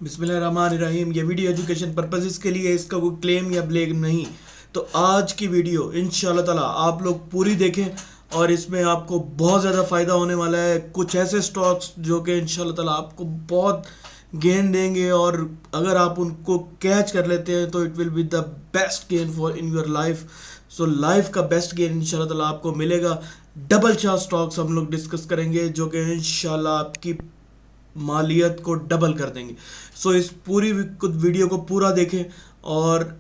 बिस्मिल्लाहिर्रहमानिर्रहीम। ये video education purposes के लिए, इसका कोई क्लेम या ब्लेम नहीं। तो आज की वीडियो इंशाल्लाह ताला आप लोग पूरी देखें और इसमें आपको बहुत ज़्यादा फ़ायदा होने वाला है। कुछ ऐसे स्टॉक्स जो कि इंशाल्लाह ताला आपको बहुत गेन देंगे और अगर आप उनको कैच कर लेते हैं तो it will be the best gain for in your life. So life का बेस्ट गेन इंशाल्लाह ताला आपको मिलेगा। डबल चार स्टॉक्स हम लोग डिस्कस करेंगे जो कि इंशाल्लाह आपकी मालियत को डबल कर देंगे। सो इस पूरी वीडियो को पूरा देखें और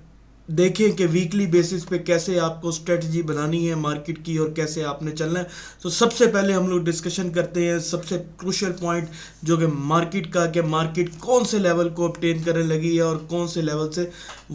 देखें कि वीकली बेसिस पे कैसे आपको स्ट्रेटजी बनानी है मार्केट की और कैसे आपने चलना है। तो सबसे पहले हम लोग डिस्कशन करते हैं सबसे क्रूशियल पॉइंट जो कि मार्केट का, कि मार्केट कौन से लेवल को ऑब्टेन करने लगी है और कौन से लेवल से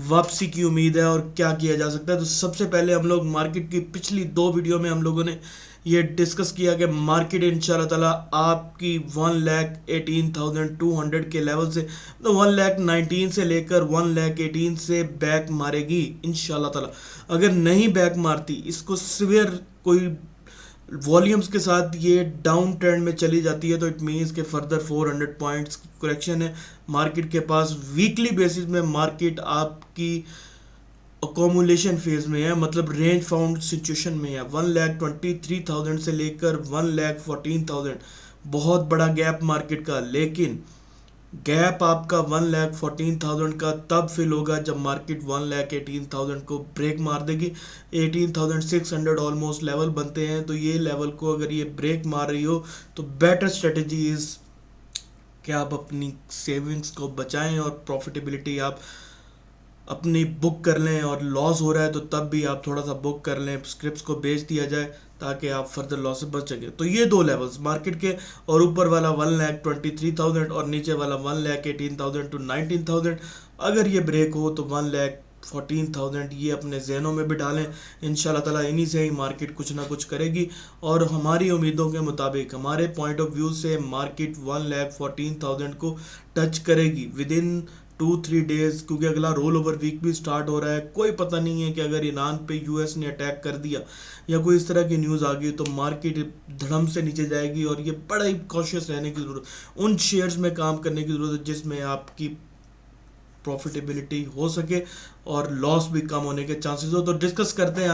वापसी की उम्मीद है और क्या किया जा सकता है। तो सबसे पहले हम लोग मार्केट की पिछली दो वीडियो में हम लोगों ने ये डिस्कस किया कि मार्केट इंशाल्लाह ताला आपकी 1,18,200 के लेवल से, तो 1,19,000 से लेकर 1,18,000 से बैक मारेगी इंशाल्लाह ताला। अगर नहीं बैक मारती, इसको सिवियर कोई वॉल्यूम्स के साथ ये डाउन ट्रेंड में चली जाती है, तो इट मीन्स के फर्दर 400 पॉइंट्स की करेक्शन है मार्केट के पास। वीकली बेसिस में मार्केट आपकी अकोमुलेशन फेज में है, मतलब रेंज फाउंड सिचुएशन में है। 1,23,000 से लेकर 1,14,000 बहुत बड़ा गैप मार्केट का। लेकिन गैप आपका 1,14,000 का तब फिल होगा जब मार्केट 1,18,000 को ब्रेक मार देगी। 18,600 ऑलमोस्ट लेवल बनते हैं, तो ये लेवल को अगर ये ब्रेक मार रही हो तो बेटर स्ट्रेटजी इज कि आप अपनी सेविंग्स को बचाएं और प्रॉफिटेबिलिटी आप अपनी बुक कर लें, और लॉस हो रहा है तो तब भी आप थोड़ा सा बुक कर लें, स्क्रिप्ट्स को बेच दिया जाए ताकि आप फर्दर लॉस से बच सकें। तो ये दो लेवल्स मार्केट के, और ऊपर वाला 1,23,000 और नीचे वाला 1,18,000 टू 19,000। अगर ये ब्रेक हो तो 1,14,000 ये अपने जहनों में भी डालें। इंशाल्लाह ताला इन्हीं से ही मार्केट कुछ ना कुछ करेगी और हमारी उम्मीदों के मुताबिक, हमारे पॉइंट ऑफ व्यू से मार्केट 1,14,000 को टच करेगी विद इन 2-3 डेज, क्योंकि अगला रोल ओवर वीक भी स्टार्ट हो रहा है। कोई पता नहीं है कि अगर ईरान पे यूएस ने अटैक कर दिया या कोई इस तरह की न्यूज़ आ गई तो मार्केट धड़म से नीचे जाएगी, और ये बड़ा ही कॉशियस रहने की ज़रूरत, उन शेयर्स में काम करने की ज़रूरत है जिसमें आपकी प्रॉफिटेबिलिटी हो सके और लॉस भी कम होने के चांसेस हो। तो डिस्कस करते हैं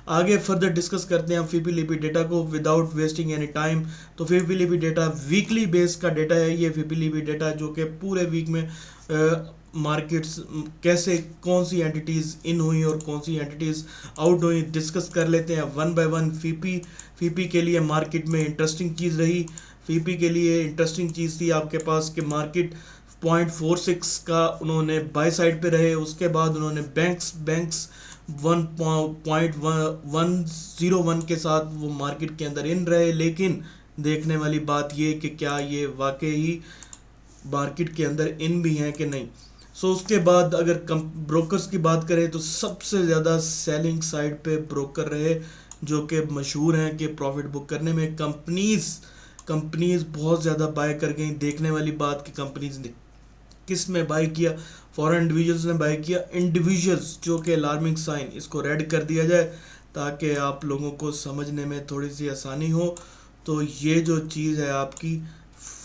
आगे फर्दर डिस्कस करते हैं फिपिलिपी डेटा को विदाउट वेस्टिंग एनी टाइम। तो फिपिलिपी डेटा वीकली बेस का डेटा है। ये फिपिलिपी डेटा जो कि पूरे वीक में मार्केट्स कैसे, कौन सी एंटिटीज़ इन हुई और कौन सी एंटिटीज़ आउट हुई, डिस्कस कर लेते हैं वन बाय वन। फीपी के लिए मार्केट में इंटरेस्टिंग चीज़ रही। फीपी के लिए इंटरेस्टिंग चीज़ थी आपके पास कि मार्केट 0.46 का उन्होंने बाय साइड पे रहे। उसके बाद उन्होंने बैंक्स 1.101 के साथ वो मार्केट के अंदर इन रहे। लेकिन देखने वाली बात ये कि क्या ये वाकई ही मार्केट के अंदर इन भी हैं कि नहीं। सो उसके बाद अगर ब्रोकर्स की बात करें तो सबसे ज़्यादा सेलिंग साइड पे ब्रोकर रहे जो कि मशहूर हैं कि प्रॉफिट बुक करने में। कंपनीज बहुत ज़्यादा बाय कर गई। देखने वाली बात कि कंपनीज ने किस में बाय किया, फॉरेन इंडिविजुअल्स ने बाय किया। इंडिविजुअल्स जो कि अलार्मिंग साइन, इसको रेड कर दिया जाए ताकि आप लोगों को समझने में थोड़ी सी आसानी हो। तो ये जो चीज़ है आपकी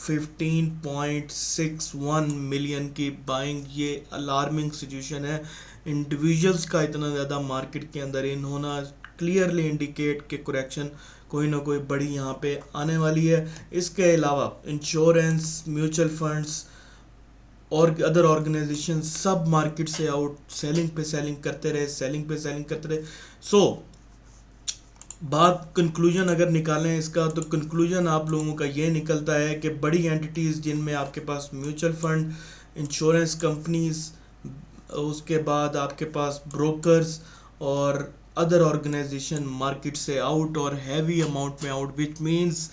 15.61 मिलियन की बाइंग, ये अलार्मिंग सिचुएशन है। इंडिविजुअल्स का इतना ज़्यादा मार्केट के अंदर इन होना क्लियरली इंडिकेट के करेक्शन कोई ना कोई बड़ी यहाँ पे आने वाली है। इसके अलावा इंश्योरेंस, म्यूचुअल फंड्स और अदर ऑर्गेनाइजेशन सब मार्केट से आउट, सेलिंग पे सेलिंग करते रहे। सो बात कंक्लूजन अगर निकालें इसका, तो कंक्लूजन आप लोगों का ये निकलता है कि बड़ी एंटिटीज़ जिनमें आपके पास म्यूचुअल फंड, इंश्योरेंस कंपनीज, उसके बाद आपके पास ब्रोकर्स और अदर ऑर्गेनाइजेशन मार्केट से आउट और हैवी अमाउंट में आउट, विच मीन्स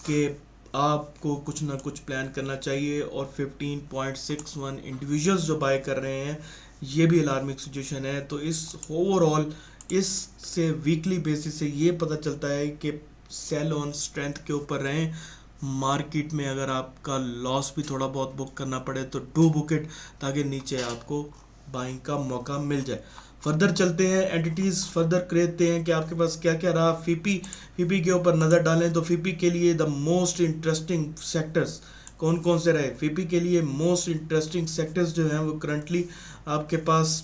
कि आपको कुछ ना कुछ प्लान करना चाहिए। और 15.61 इंडिविजुअल्स जो बाय कर रहे हैं, ये भी अलार्मिंग सिचुएशन है। तो इस ओवरऑल इससे वीकली बेसिस से ये पता चलता है कि सेल ऑन स्ट्रेंथ के ऊपर रहें। मार्केट में अगर आपका लॉस भी थोड़ा बहुत बुक करना पड़े तो डू बुक इट, ताकि नीचे आपको बाइंग का मौका मिल जाए। फर्दर चलते हैं, एंटिटीज़ फर्दर खरीदते हैं कि आपके पास क्या क्या रहा। फीपी के ऊपर नज़र डालें तो फीपी के लिए द मोस्ट इंटरेस्टिंग सेक्टर्स कौन कौन से रहे फीपी के लिए मोस्ट इंटरेस्टिंग सेक्टर्स जो हैं वो करंटली आपके पास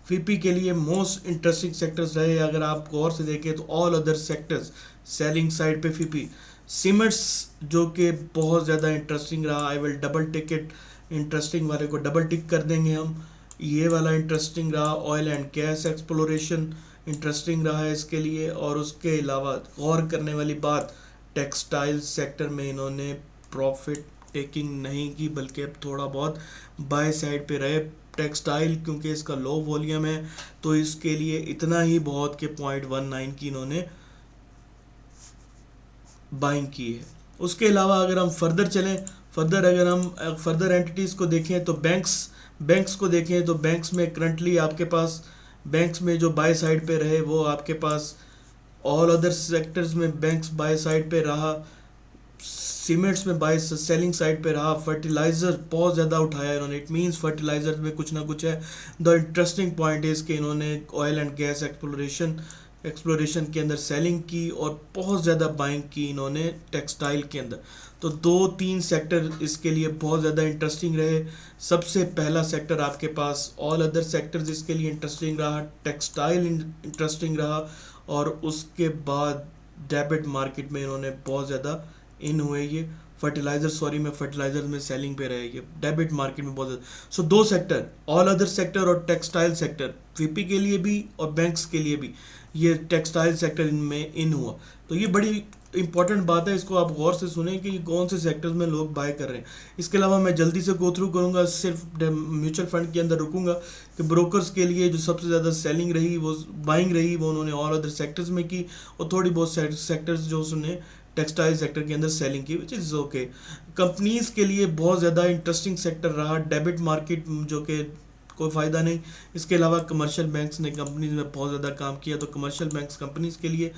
फीपी के लिए मोस्ट इंटरेस्टिंग सेक्टर्स रहे। अगर आप गौर से देखें तो all other sectors selling side पे फीपी सीमेंट्स जो कि बहुत ज़्यादा इंटरेस्टिंग रहा। I will double tick it, interesting वाले को डबल टिक कर देंगे हम। ये वाला इंटरेस्टिंग रहा। Oil and gas exploration interesting रहा है इसके लिए। और उसके अलावा गौर करने वाली बात, टेक्सटाइल सेक्टर में इन्होंने प्रॉफिट टेकिंग नहीं की बल्कि अब थोड़ा बहुत बाय साइड पे रहे। टेक्सटाइल क्योंकि इसका लो वॉल्यूम है तो इसके लिए इतना ही बहुत के 0.19 की इन्होंने बाइंग की है। उसके अलावा अगर हम फर्दर चलें, अगर हम फर्दर एंटिटीज़ को देखें तो बैंक्स को देखें तो बैंक्स में करंटली आपके पास बैंक्स में जो बाय साइड पे रहे वो आपके पास ऑल अदर सेक्टर्स में बैंक्स बाय साइड पे रहा। सीमेंट्स में बाय सेलिंग साइड पे रहा। फर्टिलाइजर बहुत ज़्यादा उठाया इन्होंने। इट मींस फर्टिलाइजर में कुछ ना कुछ है। द इंटरेस्टिंग पॉइंट इज़ कि इन्होंने ऑयल एंड गैस एक्सप्लोरेशन के अंदर सेलिंग की और बहुत ज़्यादा बाइंग की इन्होंने टेक्सटाइल के अंदर। तो 2-3 सेक्टर इसके लिए बहुत ज़्यादा इंटरेस्टिंग रहे। सबसे पहला सेक्टर आपके पास ऑल अदर सेक्टर्स इसके लिए इंटरेस्टिंग रहा, टेक्सटाइल इंटरेस्टिंग रहा और उसके बाद डेबिट मार्केट में इन्होंने बहुत ज़्यादा इन हुए। ये फर्टिलाइजर में सेलिंग पे रहे। ये डेबिट मार्केट में बहुत ज़्यादा। सो 2 सेक्टर, ऑल अदर सेक्टर और टेक्सटाइल सेक्टर, वीपी के लिए भी और बैंक्स के लिए भी ये टेक्सटाइल सेक्टर इनमें इन हुआ। तो ये बड़ी इंपॉर्टेंट बात है, इसको आप गौर से सुने कि कौन से सेक्टर्स में लोग बाय कर रहे हैं। इसके अलावा मैं जल्दी से गो थ्रू करूंगा, सिर्फ म्यूचुअल फंड के अंदर रुकूंगा कि ब्रोकर्स के लिए जो सबसे ज़्यादा सेलिंग रही वो बाइंग रही वो उन्होंने ऑल अदर सेक्टर्स में की और थोड़ी बहुत सेक्टर्स जो उसने टेक्सटाइल सेक्टर के अंदर सेलिंग की, विच इज़ ओके। कंपनीज के लिए बहुत ज़्यादा इंटरेस्टिंग सेक्टर रहा डेबिट मार्केट, जो कि कोई फ़ायदा नहीं। इसके अलावा कमर्शियल बैंक्स ने कंपनीज में बहुत ज़्यादा काम किया तो कमर्शियल बैंक्स कंपनीज के लिए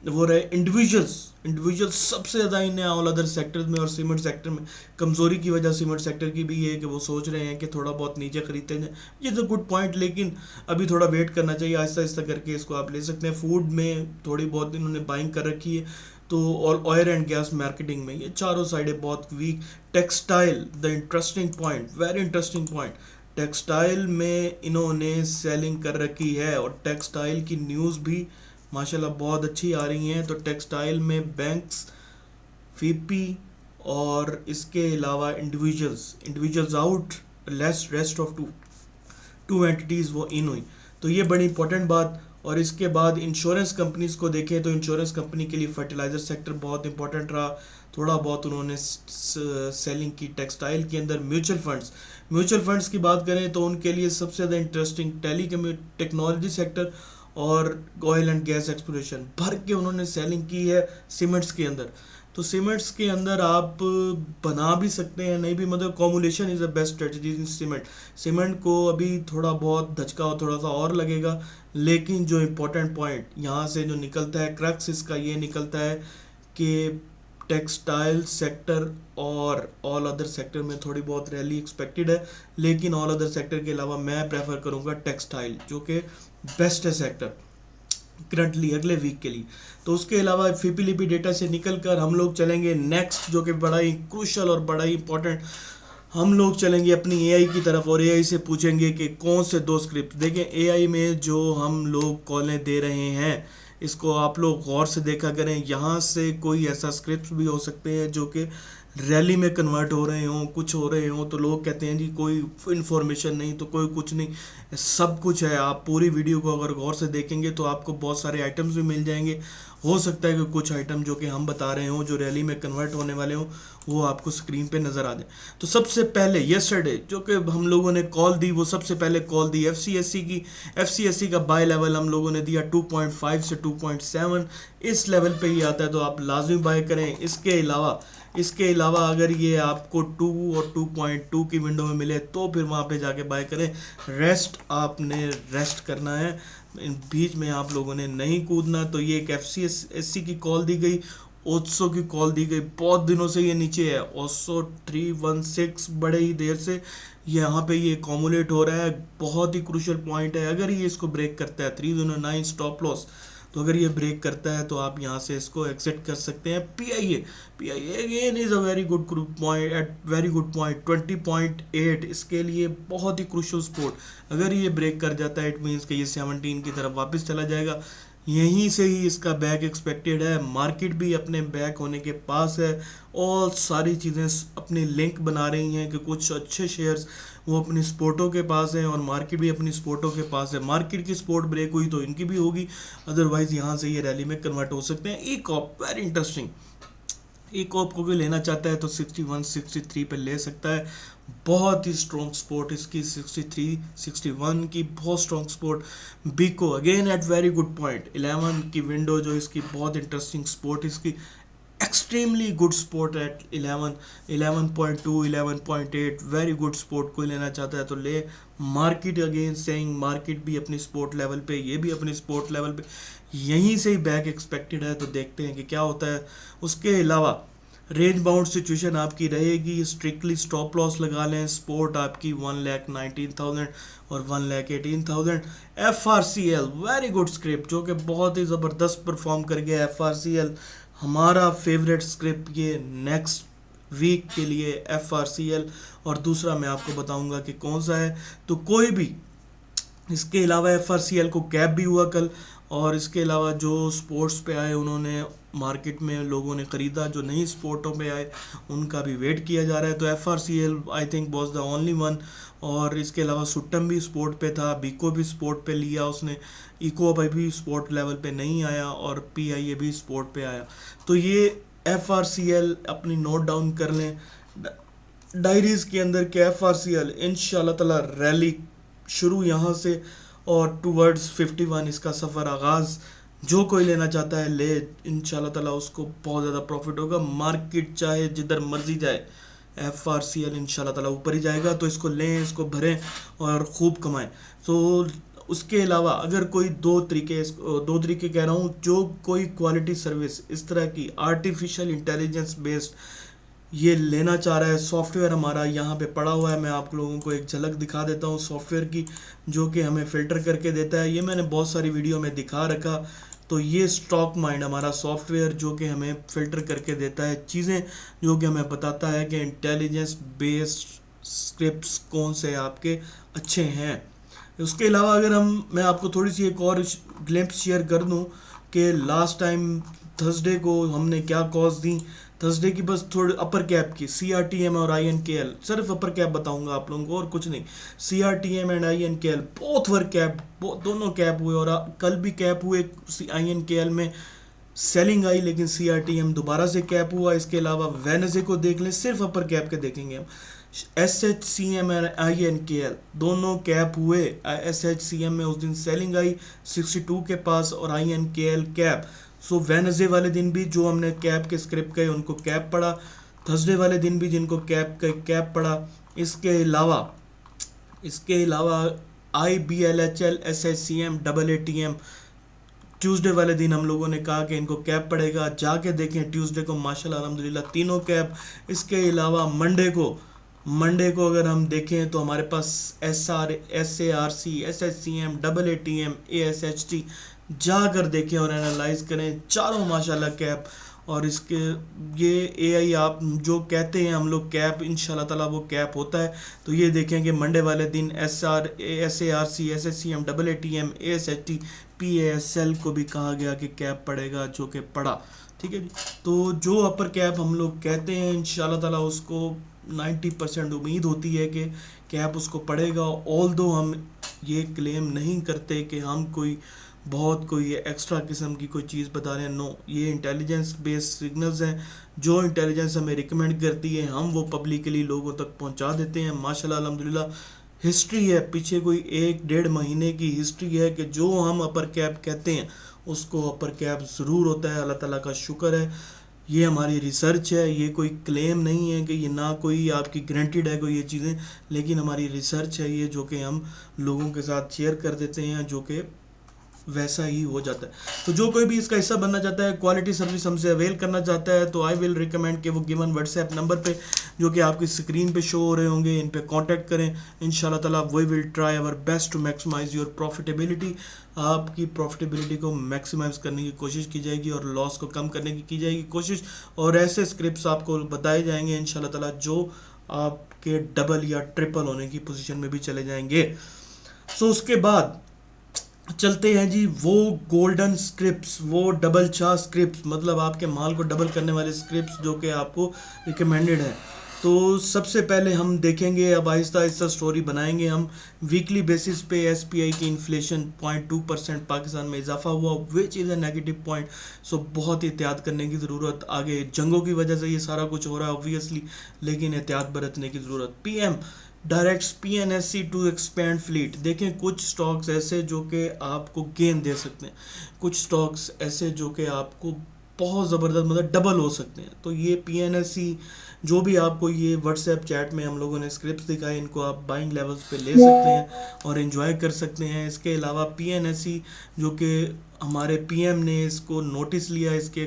वो रहे। इंडिविजुअल्स सबसे ज़्यादा इन ऑल अदर सेक्टर्स में और सीमेंट सेक्टर में कमज़ोरी की वजह सीमेंट सेक्टर की भी है कि वो सोच रहे हैं कि थोड़ा बहुत नीचे खरीदते हैं। ये तो गुड पॉइंट, लेकिन अभी थोड़ा वेट करना चाहिए, आहिस्ता आहिस्ता करके इसको आप ले सकते हैं। फूड में थोड़ी बहुत इन्होंने बाइंग कर रखी है तो, और ऑयल एंड गैस मार्केटिंग में ये चारों साइडें बहुत weak. Textile the interesting point, very interesting point, textile में इन्होंने सेलिंग कर रखी है और टेक्सटाइल की न्यूज़ भी माशाल्लाह बहुत अच्छी आ रही हैं। तो टेक्सटाइल में बैंक्स, फीपी और इसके अलावा individuals out, rest of two entities वो इन हुई। तो ये बड़ी इंपॉर्टेंट बात। और इसके बाद इंश्योरेंस कंपनीज को देखें तो इंश्योरेंस कंपनी के लिए फर्टिलाइजर सेक्टर बहुत इंपॉर्टेंट रहा। थोड़ा बहुत उन्होंने सेलिंग की टेक्सटाइल के अंदर। म्यूचुअल फंड्स की बात करें तो उनके लिए सबसे ज़्यादा इंटरेस्टिंग टेक्नोलॉजी सेक्टर और ऑयल एंड गैस एक्सप्लोरेशन भर के उन्होंने सेलिंग की है सीमेंट्स के अंदर। तो सीमेंट्स के अंदर आप बना भी सकते हैं, नहीं भी, मतलब accumulation is the best strategy in cement को अभी थोड़ा बहुत धचका थोड़ा सा और लगेगा, लेकिन जो इम्पोर्टेंट पॉइंट यहाँ से जो निकलता है, क्रक्स इसका ये निकलता है कि टेक्सटाइल सेक्टर और ऑल अदर सेक्टर में थोड़ी बहुत रैली एक्सपेक्टेड है, लेकिन ऑल अदर सेक्टर के अलावा मैं प्रेफर करूँगा टेक्सटाइल, जो कि बेस्ट है सेक्टर करंटली अगले वीक के लिए। तो उसके अलावा फीपीलीपी डेटा से निकलकर हम लोग चलेंगे नेक्स्ट, जो कि बड़ा ही क्रूशल और बड़ा ही इंपॉर्टेंट, हम लोग चलेंगे अपनी एआई की तरफ और एआई से पूछेंगे कि कौन से 2 स्क्रिप्ट। देखें, एआई में जो हम लोग कॉलें दे रहे हैं इसको आप लोग गौर से देखा करें। यहाँ से कोई ऐसा स्क्रिप्ट भी हो सकते हैं जो कि रैली में कन्वर्ट हो रहे हों, कुछ हो रहे हों, तो लोग कहते हैं जी कोई इन्फॉर्मेशन नहीं, तो कोई कुछ नहीं, सब कुछ है। आप पूरी वीडियो को अगर गौर से देखेंगे तो आपको बहुत सारे आइटम्स भी मिल जाएंगे। हो सकता है कि कुछ आइटम जो कि हम बता रहे हों जो रैली में कन्वर्ट होने वाले हों वो आपको स्क्रीन पे नज़र आ जाए। तो सबसे पहले येस्टरडे जो कि हम लोगों ने कॉल दी, वो सबसे पहले कॉल दी एफसीएससी की। एफसीएससी का बाय लेवल हम लोगों ने दिया 2.5 से 2.7, इस लेवल पे ही आता है तो आप लाजमी बाय करें। इसके अलावा अगर ये आपको 2 और 2.2 की विंडो में मिले तो फिर वहाँ पे जाके बाय करें। आपने रेस्ट करना है, बीच में आप लोगों ने नहीं कूदना। तो ये एक एफसीएससी की कॉल दी गई, ओत्सो की कॉल दी गई। बहुत दिनों से ये नीचे है, ओत्सो 316 बड़े ही देर से यहाँ पे ये कॉमुलेट हो रहा है। बहुत ही क्रूशियल पॉइंट है, अगर ये इसको ब्रेक करता है 309 स्टॉप लॉस तो अगर ये ब्रेक करता है तो आप यहाँ से इसको एग्जिट कर सकते हैं। P I A again is a very good point, at very good point 20.8 इसके लिए बहुत ही क्रूशल सपोर्ट। अगर ये ब्रेक कर जाता है इट मीन्स कि ये 17 की तरफ वापस चला जाएगा। यहीं से ही इसका बैक एक्सपेक्टेड है। मार्केट भी अपने बैक होने के पास है और सारी चीज़ें अपनी लिंक बना रही हैं कि कुछ अच्छे शेयर्स वो अपनी स्पोर्टों के पास हैं और मार्केट भी अपनी स्पोर्टों के पास है। मार्केट की स्पोर्ट ब्रेक हुई तो इनकी भी होगी, अदरवाइज यहाँ से ये रैली में कन्वर्ट हो सकते हैं। एक ऑप वेरी इंटरेस्टिंग, एक ऑप को भी लेना चाहता है तो 61 63 पे ले सकता है। बहुत ही स्ट्रॉन्ग सपोर्ट इसकी 63 61 की, बहुत स्ट्रॉन्ग सपोर्ट। बीको again at very good point, 11 की विंडो जो इसकी बहुत इंटरेस्टिंग सपोर्ट इसकी, extremely good support at 11 11.2 11.8 very good support. कोई लेना चाहता है तो ले। मार्केट अगेन सेइंग मार्केट भी अपनी सपोर्ट लेवल पे, ये भी अपनी सपोर्ट लेवल पे, यहीं से ही बैक एक्सपेक्टेड है। तो देखते हैं कि क्या होता है। उसके अलावा रेंज बाउंड सिचुएशन आपकी रहेगी, स्ट्रिक्टली स्टॉप लॉस लगा लें। सपोर्ट आपकी 1,19,000 और 1,18,000। FRCL वेरी गुड स्क्रिप्ट जो कि बहुत ही ज़बरदस्त परफॉर्म कर गया। FRCL हमारा फेवरेट स्क्रिप्ट ये नेक्स्ट वीक के लिए FRCL। और दूसरा मैं आपको बताऊंगा कि कौन सा है। तो कोई भी इसके अलावा FRCL को कैप भी हुआ कल, और इसके अलावा जो स्पोर्ट्स पे आए उन्होंने मार्केट में लोगों ने ख़रीदा, जो नहीं स्पोर्टों पे आए उनका भी वेट किया जा रहा है। तो FRCL I think was the only one. और इसके अलावा सुट्टम भी स्पोर्ट पे था, बीको भी स्पोर्ट पे लिया उसने, इको भी स्पोर्ट लेवल पे नहीं आया और PIA भी स्पोर्ट पे आया। तो ये FRCL अपनी नोट डाउन कर लें डायरीज़ के अंदर कि FRCL इंशाल्लाह ताला रैली शुरू यहाँ से और टूवर्ड्स 51 इसका सफ़र आगाज़। जो कोई लेना चाहता है ले, इंशाल्लाह ताला उसको बहुत ज़्यादा प्रॉफिट होगा। मार्केट चाहे जिधर मर्जी जाए, FRCL इंशाल्लाह ताला ऊपर ही जाएगा। तो इसको लें, इसको भरें और ख़ूब कमाएं। तो उसके अलावा अगर कोई दो तरीके कह रहा हूँ, जो कोई क्वालिटी सर्विस इस तरह की आर्टिफिशियल इंटेलिजेंस बेस्ड ये लेना चाह रहा है, सॉफ्टवेयर हमारा यहाँ पे पड़ा हुआ है। मैं आप लोगों को एक झलक दिखा देता हूँ सॉफ्टवेयर की, जो कि हमें फ़िल्टर करके देता है। ये मैंने बहुत सारी वीडियो में दिखा रखा। तो ये स्टॉक माइंड हमारा सॉफ्टवेयर जो कि हमें फ़िल्टर करके देता है चीज़ें, जो कि हमें बताता है कि इंटेलिजेंस बेस्ड स्क्रिप्ट्स कौन से आपके अच्छे हैं। उसके अलावा अगर मैं आपको थोड़ी सी एक और ग्लिम्प्स शेयर कर दूं कि लास्ट टाइम थर्सडे को हमने क्या कॉज दी। थर्सडे की बस थोड़ी अपर कैप की CRTM और INKL, सिर्फ अपर कैप बताऊंगा आप लोगों को और कुछ नहीं। CRTM and INKL both were cap, दोनों कैप हुए और कल भी कैप हुए। INKL में सेलिंग आई लेकिन CRTM दोबारा से कैप हुआ। इसके अलावा वेनेसडे को देख लें, सिर्फ अपर कैप के देखेंगे हम। SHCM और INKL दोनों कैप हुए। SHCM में उस दिन सेलिंग आई 62 के पास और INKL कैप। सो वेनेसडे वाले दिन भी जो हमने कैप के स्क्रिप्ट कहे उनको कैप पड़ा, थर्सडे वाले दिन भी जिनको कैप पड़ा। इसके अलावा IBLHL SHCM AATM ट्यूसडे वाले दिन हम लोगों ने कहा कि इनको कैप पड़ेगा। जाके देखें ट्यूसडे को माशाल्लाह अल्हम्दुलिल्लाह तीनों कैप। इसके अलावा मंडे को अगर हम देखें तो हमारे पास SARC SHCM AATM ASHT जाकर देखें और एनालाइज करें, चारों माशाल्लाह कैप। और इसके ये AI आप जो कहते हैं हम लोग कैप, इंशाल्लाह ताला वो कैप होता है। तो ये देखें कि मंडे वाले दिन SARC SHCM AATM ASHT PASL को भी कहा गया कि कैप पड़ेगा, जो कि पड़ा। ठीक है जी। तो जो अपर कैप हम लोग कहते हैं इंशाल्लाह ताला उसको 90% उम्मीद होती है कि कैप उसको पड़ेगा। ऑल्दो हम ये क्लेम नहीं करते कि हम कोई एक्स्ट्रा किस्म की कोई चीज़ बता रहे हैं। नो, ये इंटेलिजेंस बेस्ड सिग्नल्स हैं। जो इंटेलिजेंस हमें रिकमेंड करती है हम वो पब्लिकली लोगों तक पहुंचा देते हैं। माशाल्लाह अल्हम्दुलिल्लाह हिस्ट्री है, पीछे कोई 1-1.5 महीने की हिस्ट्री है कि जो हम अपर कैप कहते हैं उसको अपर कैप ज़रूर होता है। अल्लाह ताला का शुक्र है। ये हमारी रिसर्च है, ये कोई क्लेम नहीं है कि ये ना कोई आपकी गारंटीड है कोई ये चीज़ें, लेकिन हमारी रिसर्च है ये, जो कि हम लोगों के साथ शेयर कर देते हैं, जो कि वैसा ही हो जाता है। तो जो कोई भी इसका हिस्सा बनना चाहता है, क्वालिटी सर्विस हमसे अवेल करना चाहता है, तो आई विल रिकमेंड कि वो गिवन व्हाट्सएप नंबर पे जो कि आपकी स्क्रीन पे शो हो रहे होंगे, इन पे कांटेक्ट करें। इंशाल्लाह ताला we will try our best to maximise your profitability. आपकी प्रॉफिटेबिलिटी को मैक्सिमाइज करने की कोशिश की जाएगी और लॉस को कम करने की जाएगी कोशिश, और ऐसे स्क्रिप्ट्स आपको बताए जाएंगे इंशाल्लाह ताला जो आपके डबल या ट्रिपल होने की पोजीशन में भी चले जाएंगे। सो उसके बाद चलते हैं जी वो गोल्डन स्क्रिप्ट्स, वो डबल चार स्क्रिप्ट्स, मतलब आपके माल को डबल करने वाले स्क्रिप्ट्स जो कि आपको रिकमेंडेड है। तो सबसे पहले हम देखेंगे, अब आहिस्ता आहिस्ता स्टोरी बनाएंगे हम। वीकली बेसिस पे एसपीआई की इन्फ्लेशन 0.2% पाकिस्तान में इजाफा हुआ, which is a negative point. So बहुत ही एहतियात करने की ज़रूरत, आगे जंगों की वजह से ये सारा कुछ हो रहा है ऑब्वियसली, लेकिन एहतियात बरतने की ज़रूरत। PM directs PNSC to expand fleet. देखें कुछ स्टॉक्स ऐसे जो कि आपको गेन दे सकते हैं, कुछ स्टॉक्स ऐसे जो कि आपको बहुत ज़बरदस्त मतलब डबल हो सकते हैं। तो ये पीएनएससी जो भी आपको ये व्हाट्सएप चैट में हम लोगों ने स्क्रिप्ट्स दिखाए, इनको आप बाइंग लेवल्स पे ले सकते हैं और एंजॉय कर सकते हैं। इसके अलावा पीएनएससी जो कि हमारे पीएम ने इसको नोटिस लिया, इसके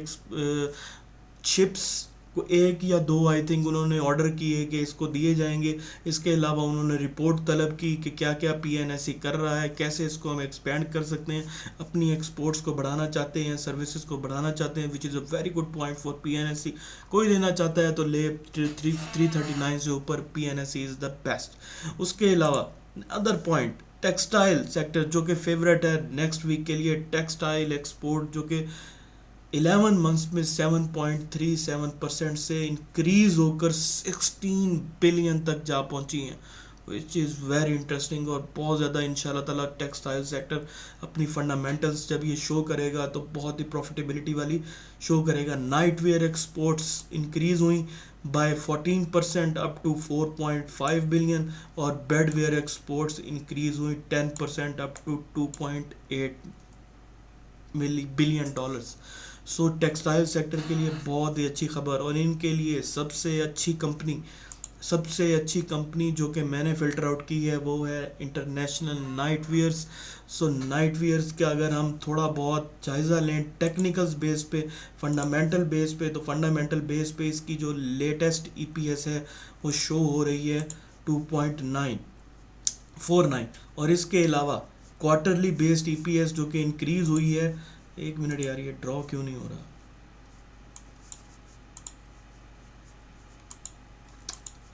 चिप्स को एक या दो आई थिंक उन्होंने ऑर्डर किए कि इसको दिए जाएंगे। इसके अलावा उन्होंने रिपोर्ट तलब की कि क्या क्या पीएनएससी कर रहा है, कैसे इसको हम एक्सपेंड कर सकते हैं, अपनी एक्सपोर्ट्स को बढ़ाना चाहते हैं, सर्विसेज को बढ़ाना चाहते हैं, which is a very good point for PNSC. कोई लेना चाहता है तो ले, 339 से ऊपर पीएनएससी इज़ द बेस्ट। उसके अलावा अदर पॉइंट, टेक्सटाइल सेक्टर जो कि फेवरेट है नेक्स्ट वीक के लिए, टेक्सटाइल एक्सपोर्ट जो कि 11 मंथ्स में 7.37% से इंक्रीज होकर 16 बिलियन तक जा पहुंची हैं, विच इज़ वेरी इंटरेस्टिंग। और बहुत ज़्यादा इंशाल्लाह ताला टेक्सटाइल सेक्टर अपनी फंडामेंटल्स जब ये शो करेगा तो बहुत ही प्रॉफिटेबिलिटी वाली शो करेगा। नाइट वेयर एक्सपोर्ट्स इंक्रीज हुई बाय 14% अप टू 4.5 बिलियन, और बेड वेयर एक्सपोर्ट्स इंक्रीज हुई 10% up to 2.8 billion dollars. So textile sector के लिए बहुत ही अच्छी खबर, और इनके लिए सबसे अच्छी कंपनी जो कि मैंने फ़िल्टर आउट की है वो है इंटरनेशनल नाइट वेयर्स। सो नाइट वेयर्स का अगर हम थोड़ा बहुत जायज़ा लें टेक्निकल्स बेस पे, फंडामेंटल बेस पे, तो फंडामेंटल बेस पे इसकी जो लेटेस्ट ईपीएस है वो शो हो रही है 2.949, और इसके अलावा क्वार्टरली बेस्ड ईपीएस जो कि इंक्रीज़ हुई है। एक मिनट यार, ये ड्रॉ क्यों नहीं हो रहा?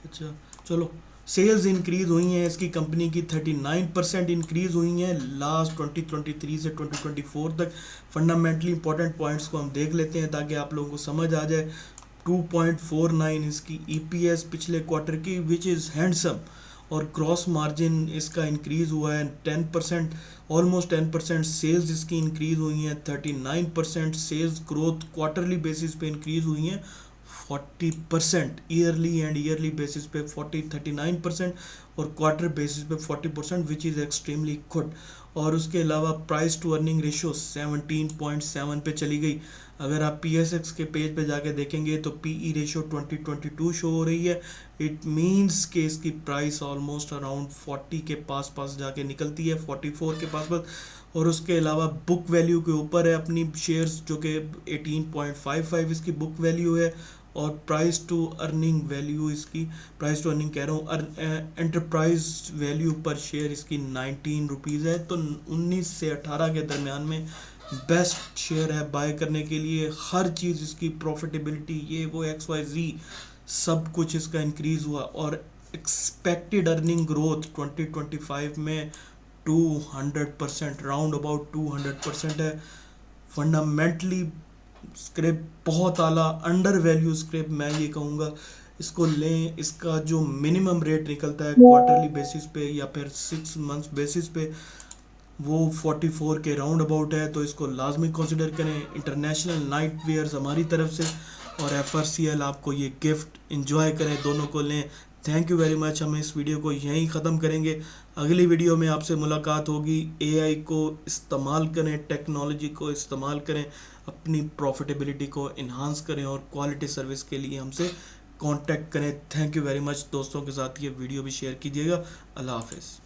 अच्छा चलो, सेल्स इंक्रीज हुई हैं इसकी कंपनी की 39% इंक्रीज हुई हैं लास्ट 2023 से 2024 तक। फंडामेंटली इंपॉर्टेंट पॉइंट्स को हम देख लेते हैं ताकि आप लोगों को समझ आ जाए। 2.49 इसकी ईपीएस पिछले क्वार्टर की, विच इज़ हैंडसम, और ग्रॉस मार्जिन इसका इंक्रीज़ हुआ है 10%, ऑलमोस्ट 10%। सेल्स इसकी इंक्रीज़ हुई हैं 39%, सेल्स ग्रोथ क्वार्टरली बेसिस पे इंक्रीज़ हुई हैं 40%, ईयरली एंड ईयरली बेसिस पे 39% और क्वार्टर बेसिस पे 40%, विच इज़ एक्सट्रीमली गुड। और उसके अलावा प्राइस टू अर्निंग रेशियो 17.7 पे चली गई। अगर आप PSX के पेज पे जाके देखेंगे तो PE रेशियो 2022 शो हो रही है। इट मीन्स कि इसकी प्राइस ऑलमोस्ट अराउंड 40 के पास पास जाके निकलती है, 44 के पास पास। और उसके अलावा बुक वैल्यू के ऊपर है अपनी शेयर्स जो कि 18.55 इसकी बुक वैल्यू है, और प्राइस टू अर्निंग वैल्यू इसकी, प्राइस टू अर्निंग कह रहा हूँ, एंटरप्राइज वैल्यू पर शेयर इसकी 19 रुपीज़ है। तो 19 से 18 के दरमियान में बेस्ट शेयर है बाय करने के लिए। हर चीज़ इसकी प्रॉफिटेबिलिटी, ये वो XYZ सब कुछ इसका इंक्रीज़ हुआ, और एक्सपेक्टेड अर्निंग ग्रोथ 2025 में 200%, राउंड अबाउट 200% है। फंडामेंटली स्क्रिप्ट बहुत आला, अंडर वैल्यू स्क्रिप्ट मैं ये कहूँगा। इसको लें, इसका जो मिनिमम रेट निकलता है क्वार्टरली बेसिस पे या फिर 6 मंथ्स बेसिस पे वो 44 के राउंड अबाउट है, तो इसको लाजमी कंसिडर करें। इंटरनेशनल नाइट वेयर्स हमारी तरफ से, और FRCL आपको ये गिफ्ट एंजॉय करें, दोनों को लें। Thank you very much. हम इस वीडियो को यहीं ख़त्म करेंगे, अगली वीडियो में आपसे मुलाकात होगी। AI को इस्तेमाल करें, टेक्नोलॉजी को इस्तेमाल करें, अपनी प्रॉफिटेबिलिटी को इन्हांस करें, और क्वालिटी सर्विस के लिए हमसे कांटेक्ट करें। Thank you very much. दोस्तों के साथ ये वीडियो भी शेयर कीजिएगा। अल्लाह हाफिज़।